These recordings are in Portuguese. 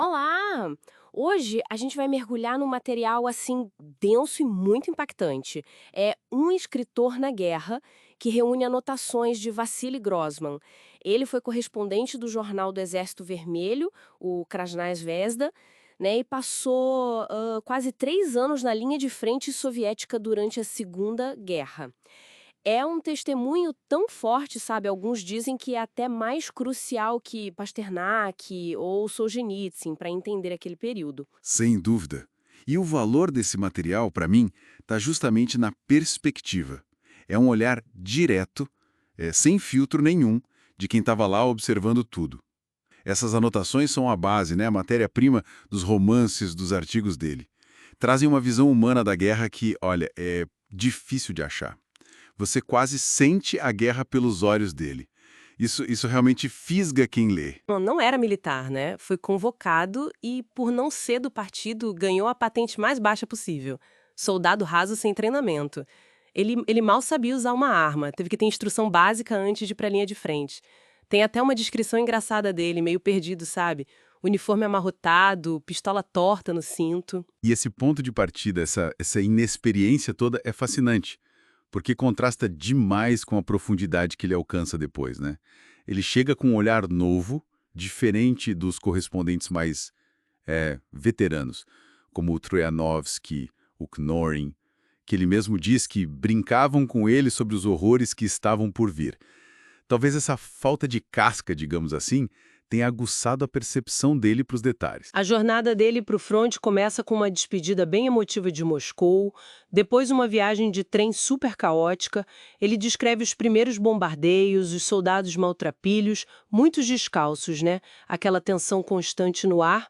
Olá! Hoje a gente vai mergulhar num material assim denso e muito impactante. É Um Escritor na Guerra, que reúne anotações de Vassili Grossman. Ele foi correspondente do jornal do Exército Vermelho, o Krasnaya Zvezda, né, e passou quase 3 anos na linha de frente soviética durante a Segunda Guerra. É um testemunho tão forte, sabe, alguns dizem que é até mais crucial que Pasternak ou Solzhenitsyn para entender aquele período. Sem dúvida. E o valor desse material, para mim, está justamente na perspectiva. É um olhar direto, sem filtro nenhum, de quem estava lá observando tudo. Essas anotações são a base, né, a matéria-prima dos romances, dos artigos dele. Trazem uma visão humana da guerra que, olha, é difícil de achar. Você quase sente a guerra pelos olhos dele. Isso realmente fisga quem lê. Bom, não era militar, né? Foi convocado e, por não ser do partido, ganhou a patente mais baixa possível. Soldado raso sem treinamento. Ele mal sabia usar uma arma, teve que ter instrução básica antes de ir pra linha de frente. Tem até uma descrição engraçada dele, meio perdido, sabe? Uniforme amarrotado, pistola torta no cinto. E esse ponto de partida, essa inexperiência toda é fascinante, porque contrasta demais com a profundidade que ele alcança depois, né? Ele chega com um olhar novo, diferente dos correspondentes mais veteranos, como o Troyanovsky, o Knorin, que ele mesmo diz que brincavam com ele sobre os horrores que estavam por vir. Talvez essa falta de casca, digamos assim, tenha aguçado a percepção dele para os detalhes. A jornada dele para o fronte começa com uma despedida bem emotiva de Moscou, depois uma viagem de trem super caótica. Ele descreve os primeiros bombardeios, os soldados maltrapilhos, muitos descalços, né? Aquela tensão constante no ar.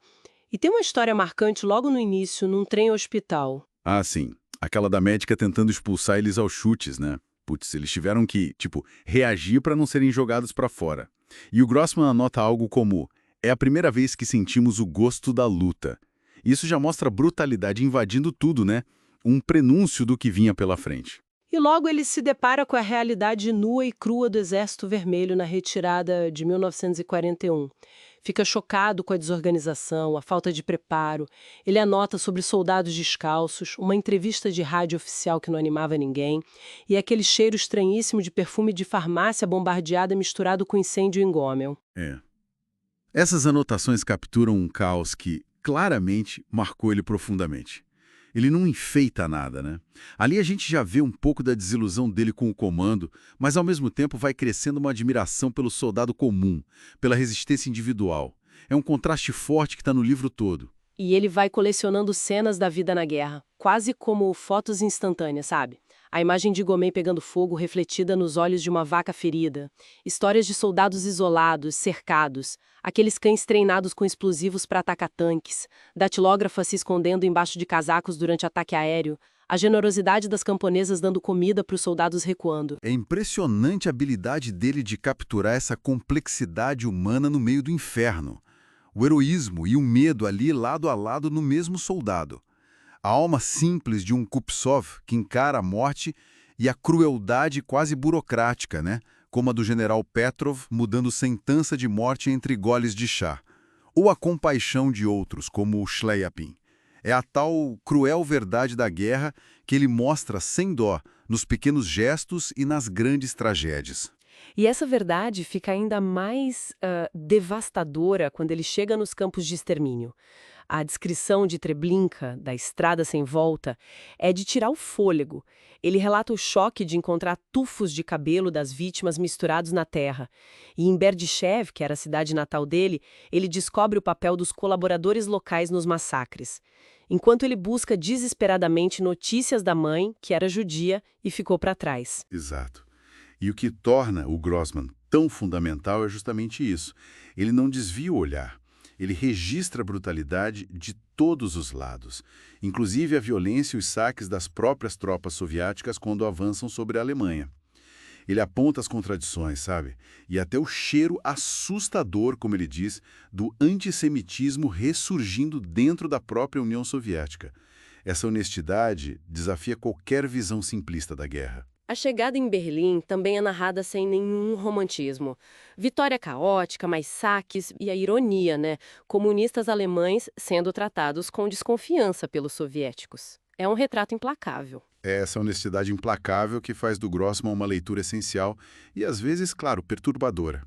E tem uma história marcante logo no início, num trem-hospital. Ah, sim. Aquela da médica tentando expulsar eles aos chutes, né? Putz, eles tiveram que, tipo, reagir para não serem jogados para fora. E o Grossman anota algo como: é a primeira vez que sentimos o gosto da luta. Isso já mostra brutalidade invadindo tudo, né? Um prenúncio do que vinha pela frente. E logo ele se depara com a realidade nua e crua do Exército Vermelho na retirada de 1941. Fica chocado com a desorganização, a falta de preparo. Ele anota sobre soldados descalços, uma entrevista de rádio oficial que não animava ninguém, e aquele cheiro estranhíssimo de perfume de farmácia bombardeada misturado com incêndio em Gomel. É. Essas anotações capturam um caos que, claramente, marcou ele profundamente. Ele não enfeita nada, né? Ali a gente já vê um pouco da desilusão dele com o comando, mas ao mesmo tempo vai crescendo uma admiração pelo soldado comum, pela resistência individual. É um contraste forte que está no livro todo. E ele vai colecionando cenas da vida na guerra, quase como fotos instantâneas, sabe? A imagem de Gomen pegando fogo refletida nos olhos de uma vaca ferida. Histórias de soldados isolados, cercados. Aqueles cães treinados com explosivos para atacar tanques. Datilógrafa se escondendo embaixo de casacos durante ataque aéreo. A generosidade das camponesas dando comida para os soldados recuando. É impressionante a habilidade dele de capturar essa complexidade humana no meio do inferno. O heroísmo e o medo ali lado a lado no mesmo soldado. A alma simples de um Kuptsov que encara a morte e a crueldade quase burocrática, né? Como a do general Petrov mudando sentença de morte entre goles de chá. Ou a compaixão de outros, como o Shliapin. É a tal cruel verdade da guerra que ele mostra sem dó nos pequenos gestos e nas grandes tragédias. E essa verdade fica ainda mais devastadora quando ele chega nos campos de extermínio. A descrição de Treblinka, da estrada sem volta, é de tirar o fôlego. Ele relata o choque de encontrar tufos de cabelo das vítimas misturados na terra. E em Berdichev, que era a cidade natal dele, ele descobre o papel dos colaboradores locais nos massacres. Enquanto ele busca desesperadamente notícias da mãe, que era judia, e ficou para trás. Exato. E o que torna o Grossman tão fundamental é justamente isso. Ele não desvia o olhar. Ele registra a brutalidade de todos os lados, inclusive a violência e os saques das próprias tropas soviéticas quando avançam sobre a Alemanha. Ele aponta as contradições, sabe? E até o cheiro assustador, como ele diz, do antissemitismo ressurgindo dentro da própria União Soviética. Essa honestidade desafia qualquer visão simplista da guerra. A chegada em Berlim também é narrada sem nenhum romantismo. Vitória caótica, mais saques e a ironia, né? Comunistas alemães sendo tratados com desconfiança pelos soviéticos. É um retrato implacável. É essa honestidade implacável que faz do Grossman uma leitura essencial e, às vezes, claro, perturbadora.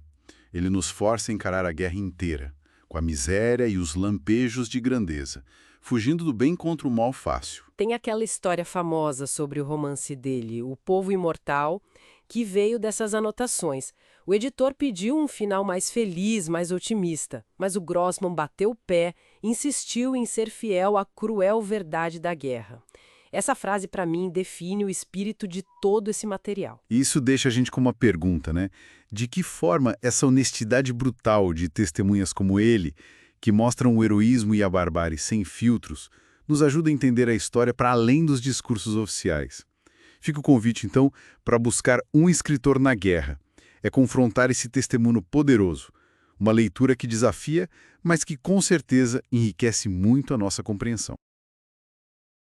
Ele nos força a encarar a guerra inteira, com a miséria e os lampejos de grandeza, fugindo do bem contra o mal fácil. Tem aquela história famosa sobre o romance dele, O Povo Imortal, que veio dessas anotações. O editor pediu um final mais feliz, mais otimista, mas o Grossman bateu o pé, insistiu em ser fiel à cruel verdade da guerra. Essa frase, para mim, define o espírito de todo esse material. E isso deixa a gente com uma pergunta, né? De que forma essa honestidade brutal de testemunhas como ele, que mostram o heroísmo e a barbárie sem filtros, nos ajuda a entender a história para além dos discursos oficiais? Fica o convite, então, para buscar um escritor na guerra. É confrontar esse testemunho poderoso. Uma leitura que desafia, mas que com certeza enriquece muito a nossa compreensão.